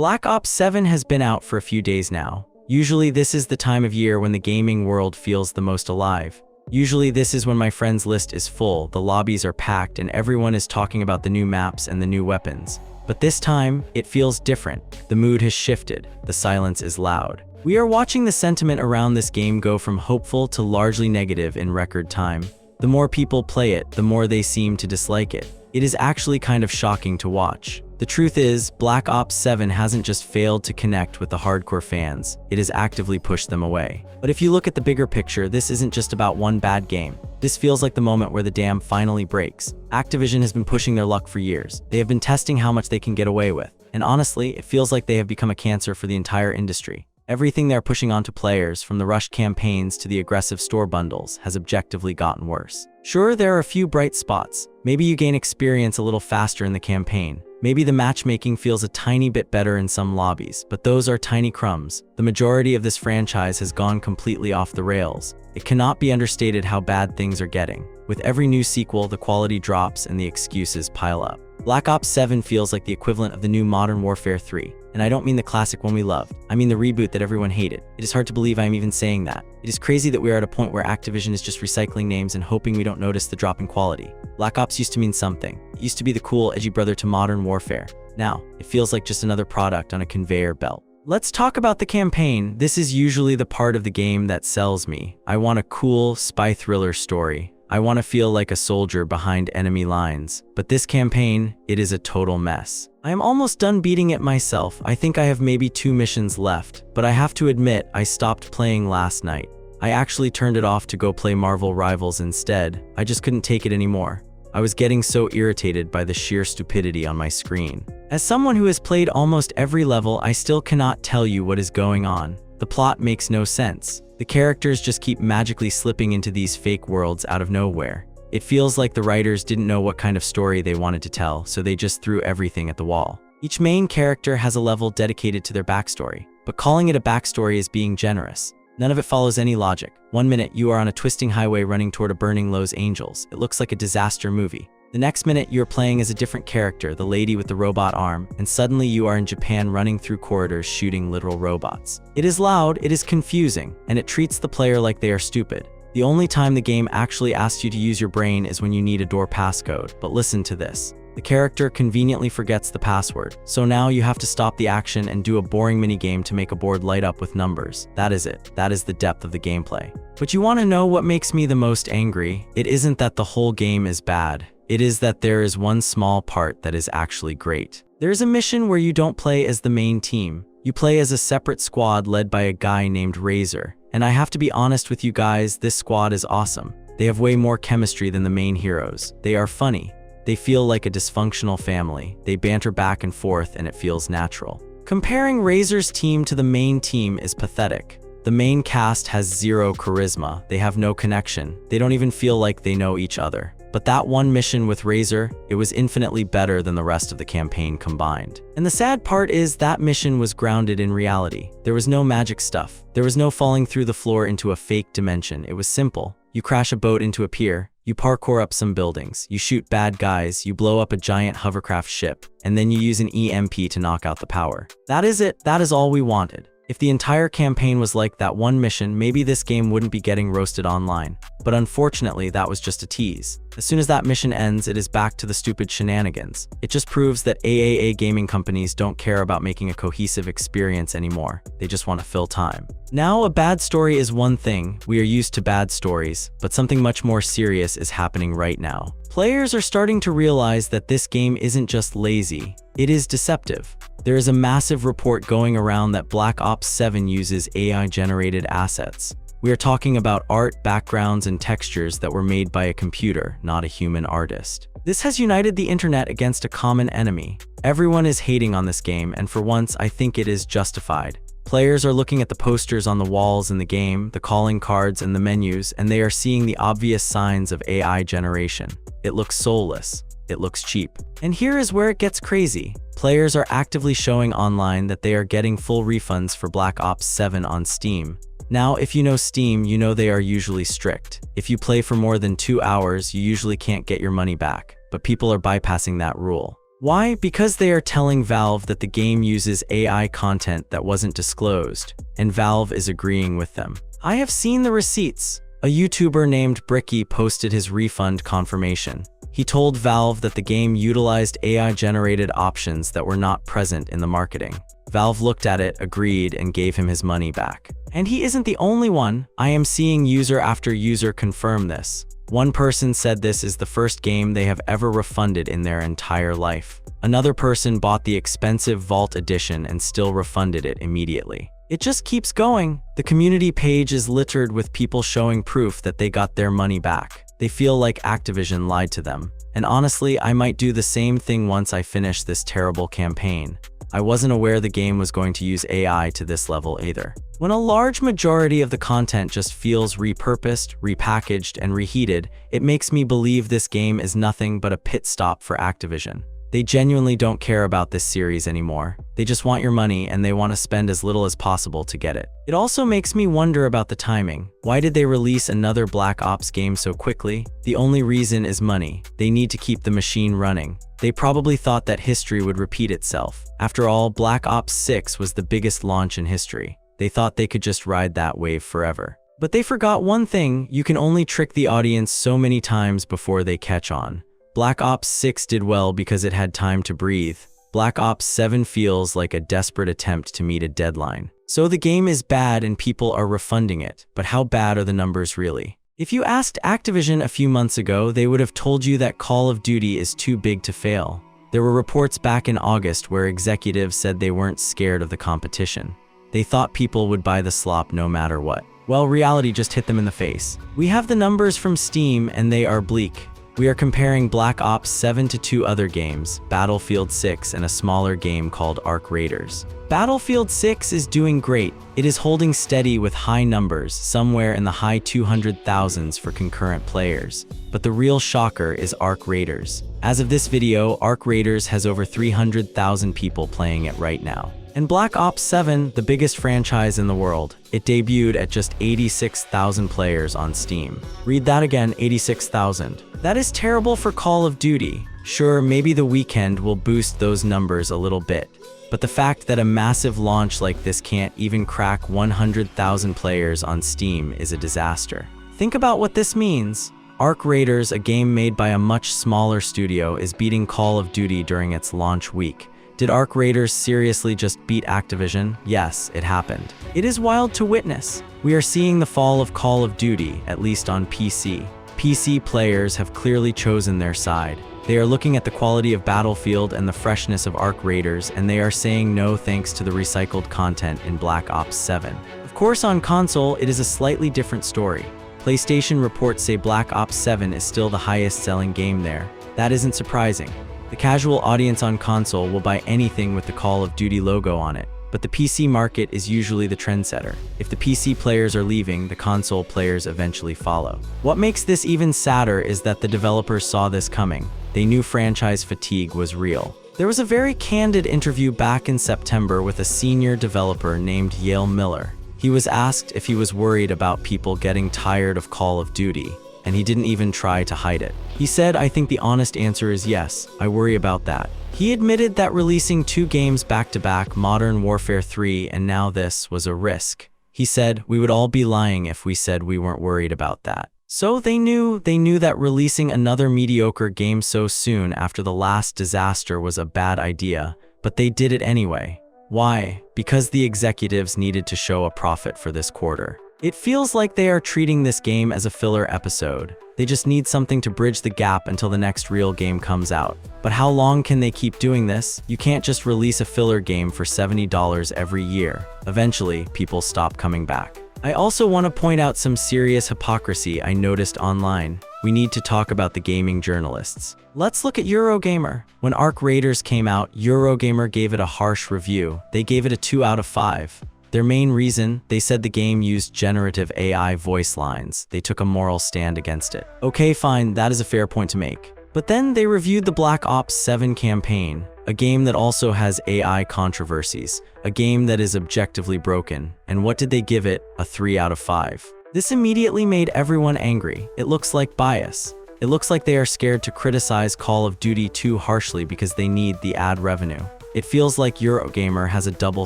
Black Ops 7 has been out for a few days now. Usually this is the time of year when the gaming world feels the most alive. Usually this is when my friends list is full, the lobbies are packed, and everyone is talking about the new maps and the new weapons. But this time, it feels different. The mood has shifted. The silence is loud. We are watching the sentiment around this game go from hopeful to largely negative in record time. The more people play it, the more they seem to dislike it. It is actually kind of shocking to watch. The truth is, Black Ops 7 hasn't just failed to connect with the hardcore fans, it has actively pushed them away. But if you look at the bigger picture, this isn't just about one bad game. This feels like the moment where the dam finally breaks. Activision has been pushing their luck for years. They have been testing how much they can get away with. And honestly, it feels like they have become a cancer for the entire industry. Everything they're pushing onto players, from the rushed campaigns to the aggressive store bundles, has objectively gotten worse. Sure, there are a few bright spots. Maybe you gain experience a little faster in the campaign. Maybe the matchmaking feels a tiny bit better in some lobbies, but those are tiny crumbs. The majority of this franchise has gone completely off the rails. It cannot be understated how bad things are getting. With every new sequel, the quality drops and the excuses pile up. Black Ops 7 feels like the equivalent of the new Modern Warfare 3. And I don't mean the classic one we loved. I mean the reboot that everyone hated. It is hard to believe I am even saying that. It is crazy that we are at a point where Activision is just recycling names and hoping we don't notice the drop in quality. Black Ops used to mean something. It used to be the cool, edgy brother to Modern Warfare. Now, it feels like just another product on a conveyor belt. Let's talk about the campaign. This is usually the part of the game that sells me. I want a cool, spy thriller story. I want to feel like a soldier behind enemy lines. But this campaign, it is a total mess. I am almost done beating it myself. I think I have maybe 2 missions left, but I have to admit, I stopped playing last night. I actually turned it off to go play Marvel Rivals instead. I just couldn't take it anymore. I was getting so irritated by the sheer stupidity on my screen. As someone who has played almost every level, I still cannot tell you what is going on. The plot makes no sense. The characters just keep magically slipping into these fake worlds out of nowhere. It feels like the writers didn't know what kind of story they wanted to tell, so they just threw everything at the wall. Each main character has a level dedicated to their backstory, but calling it a backstory is being generous. None of it follows any logic. One minute, you are on a twisting highway running toward a burning Los Angeles. It looks like a disaster movie. The next minute, you are playing as a different character, the lady with the robot arm, and suddenly you are in Japan running through corridors shooting literal robots. It is loud, it is confusing, and it treats the player like they are stupid. The only time the game actually asks you to use your brain is when you need a door passcode, but listen to this. The character conveniently forgets the password, so now you have to stop the action and do a boring minigame to make a board light up with numbers. That is it. That is the depth of the gameplay. But you want to know what makes me the most angry? It isn't that the whole game is bad. It is that there is one small part that is actually great. There is a mission where you don't play as the main team. You play as a separate squad led by a guy named Razor. And I have to be honest with you guys, this squad is awesome. They have way more chemistry than the main heroes. They are funny. They feel like a dysfunctional family. They banter back and forth and it feels natural. Comparing Razor's team to the main team is pathetic. The main cast has zero charisma. They have no connection. They don't even feel like they know each other. But that one mission with Razor, it was infinitely better than the rest of the campaign combined. And the sad part is that mission was grounded in reality. There was no magic stuff. There was no falling through the floor into a fake dimension. It was simple. You crash a boat into a pier, you parkour up some buildings, you shoot bad guys, you blow up a giant hovercraft ship, and then you use an EMP to knock out the power. That is it. That is all we wanted. If the entire campaign was like that one mission, maybe this game wouldn't be getting roasted online. But unfortunately, that was just a tease. As soon as that mission ends, it is back to the stupid shenanigans. It just proves that AAA gaming companies don't care about making a cohesive experience anymore. They just want to fill time. Now, a bad story is one thing. We are used to bad stories, but something much more serious is happening right now. Players are starting to realize that this game isn't just lazy, it is deceptive. There is a massive report going around that Black Ops 7 uses AI-generated assets. We are talking about art, backgrounds, and textures that were made by a computer, not a human artist. This has united the internet against a common enemy. Everyone is hating on this game, and for once, I think it is justified. Players are looking at the posters on the walls in the game, the calling cards, and the menus, and they are seeing the obvious signs of AI generation. It looks soulless. It looks cheap. And here is where it gets crazy. Players are actively showing online that they are getting full refunds for Black Ops 7 on Steam. Now, if you know Steam, you know they are usually strict. If you play for more than 2 hours, you usually can't get your money back. But people are bypassing that rule. Why? Because they are telling Valve that the game uses AI content that wasn't disclosed, and Valve is agreeing with them. I have seen the receipts. A YouTuber named Bricky posted his refund confirmation. He told Valve that the game utilized AI-generated options that were not present in the marketing. Valve looked at it, agreed, and gave him his money back. And he isn't the only one. I am seeing user after user confirm this. One person said this is the first game they have ever refunded in their entire life. Another person bought the expensive Vault Edition and still refunded it immediately. It just keeps going. The community page is littered with people showing proof that they got their money back. They feel like Activision lied to them. And honestly, I might do the same thing once I finish this terrible campaign. I wasn't aware the game was going to use AI to this level either. When a large majority of the content just feels repurposed, repackaged, and reheated, it makes me believe this game is nothing but a pit stop for Activision. They genuinely don't care about this series anymore. They just want your money and they want to spend as little as possible to get it. It also makes me wonder about the timing. Why did they release another Black Ops game so quickly? The only reason is money. They need to keep the machine running. They probably thought that history would repeat itself. After all, Black Ops 6 was the biggest launch in history. They thought they could just ride that wave forever. But they forgot one thing: you can only trick the audience so many times before they catch on. Black Ops 6 did well because it had time to breathe. Black Ops 7 feels like a desperate attempt to meet a deadline. So the game is bad and people are refunding it, but how bad are the numbers really? If you asked Activision a few months ago, they would have told you that Call of Duty is too big to fail. There were reports back in August where executives said they weren't scared of the competition. They thought people would buy the slop no matter what. Well, reality just hit them in the face. We have the numbers from Steam and they are bleak. We are comparing Black Ops 7 to two other games, Battlefield 6 and a smaller game called Arc Raiders. Battlefield 6 is doing great. It is holding steady with high numbers, somewhere in the high 200,000s for concurrent players. But the real shocker is Arc Raiders. As of this video, Arc Raiders has over 300,000 people playing it right now. And Black Ops 7, the biggest franchise in the world, it debuted at just 86,000 players on Steam. Read that again, 86,000. That is terrible for Call of Duty. Sure, maybe the weekend will boost those numbers a little bit, but the fact that a massive launch like this can't even crack 100,000 players on Steam is a disaster. Think about what this means. Arc Raiders, a game made by a much smaller studio, is beating Call of Duty during its launch week. Did Arc Raiders seriously just beat Activision? Yes, it happened. It is wild to witness. We are seeing the fall of Call of Duty, at least on PC. PC players have clearly chosen their side. They are looking at the quality of Battlefield and the freshness of Arc Raiders, and they are saying no thanks to the recycled content in Black Ops 7. Of course, on console, it is a slightly different story. PlayStation reports say Black Ops 7 is still the highest-selling game there. That isn't surprising. The casual audience on console will buy anything with the Call of Duty logo on it, but the PC market is usually the trendsetter. If the PC players are leaving, the console players eventually follow. What makes this even sadder is that the developers saw this coming. They knew franchise fatigue was real. There was a very candid interview back in September with a senior developer named Yale Miller. He was asked if he was worried about people getting tired of Call of Duty, and he didn't even try to hide it. He said, "I think the honest answer is yes, I worry about that." He admitted that releasing two games back-to-back, Modern Warfare 3 and now this, was a risk. He said, "We would all be lying if we said we weren't worried about that." So they knew that releasing another mediocre game so soon after the last disaster was a bad idea, but they did it anyway. Why? Because the executives needed to show a profit for this quarter. It feels like they are treating this game as a filler episode. They just need something to bridge the gap until the next real game comes out. But how long can they keep doing this? You can't just release a filler game for $70 every year. Eventually, people stop coming back. I also want to point out some serious hypocrisy I noticed online. We need to talk about the gaming journalists. Let's look at Eurogamer. When Arc Raiders came out, Eurogamer gave it a harsh review. They gave it a 2 out of 5. Their main reason, they said the game used generative AI voice lines. They took a moral stand against it. Okay, fine, that is a fair point to make. But then they reviewed the Black Ops 7 campaign, a game that also has AI controversies, a game that is objectively broken. And what did they give it? A 3 out of 5. This immediately made everyone angry. It looks like bias. It looks like they are scared to criticize Call of Duty too harshly because they need the ad revenue. It feels like Eurogamer has a double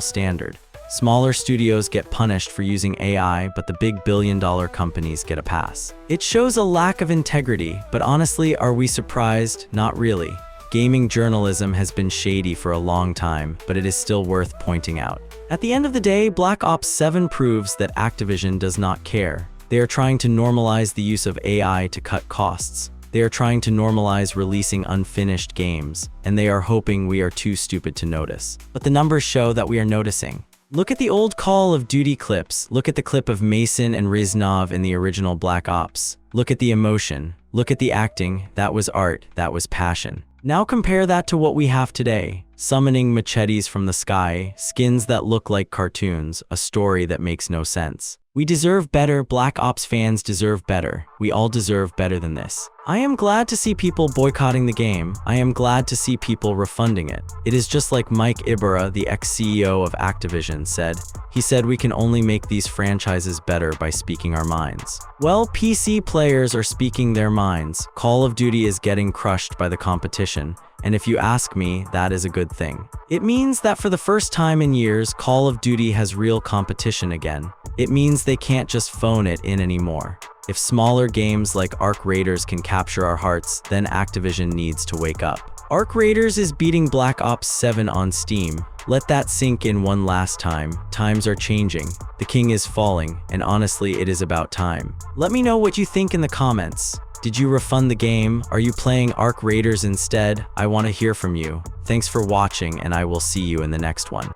standard. Smaller studios get punished for using AI, but the big billion-dollar companies get a pass. It shows a lack of integrity, but honestly, are we surprised? Not really. Gaming journalism has been shady for a long time, but it is still worth pointing out. At the end of the day, Black Ops 7 proves that Activision does not care. They are trying to normalize the use of AI to cut costs. They are trying to normalize releasing unfinished games, and they are hoping we are too stupid to notice. But the numbers show that we are noticing. Look at the old Call of Duty clips. Look at the clip of Mason and Riznov in the original Black Ops. Look at the emotion. Look at the acting. That was art. That was passion. Now compare that to what we have today. Summoning machetes from the sky, skins that look like cartoons, a story that makes no sense. We deserve better. Black Ops fans deserve better. We all deserve better than this. I am glad to see people boycotting the game. I am glad to see people refunding it. It is just like Mike Ibarra, the ex-CEO of Activision, said. He said we can only make these franchises better by speaking our minds. Well, PC players are speaking their minds. Call of Duty is getting crushed by the competition. And if you ask me, that is a good thing. It means that for the first time in years, Call of Duty has real competition again. It means they can't just phone it in anymore. If smaller games like Arc Raiders can capture our hearts, then Activision needs to wake up. Arc Raiders is beating Black Ops 7 on Steam. Let that sink in one last time. Times are changing. The king is falling, and honestly, it is about time. Let me know what you think in the comments. Did you refund the game? Are you playing Arc Raiders instead? I want to hear from you. Thanks for watching, and I will see you in the next one.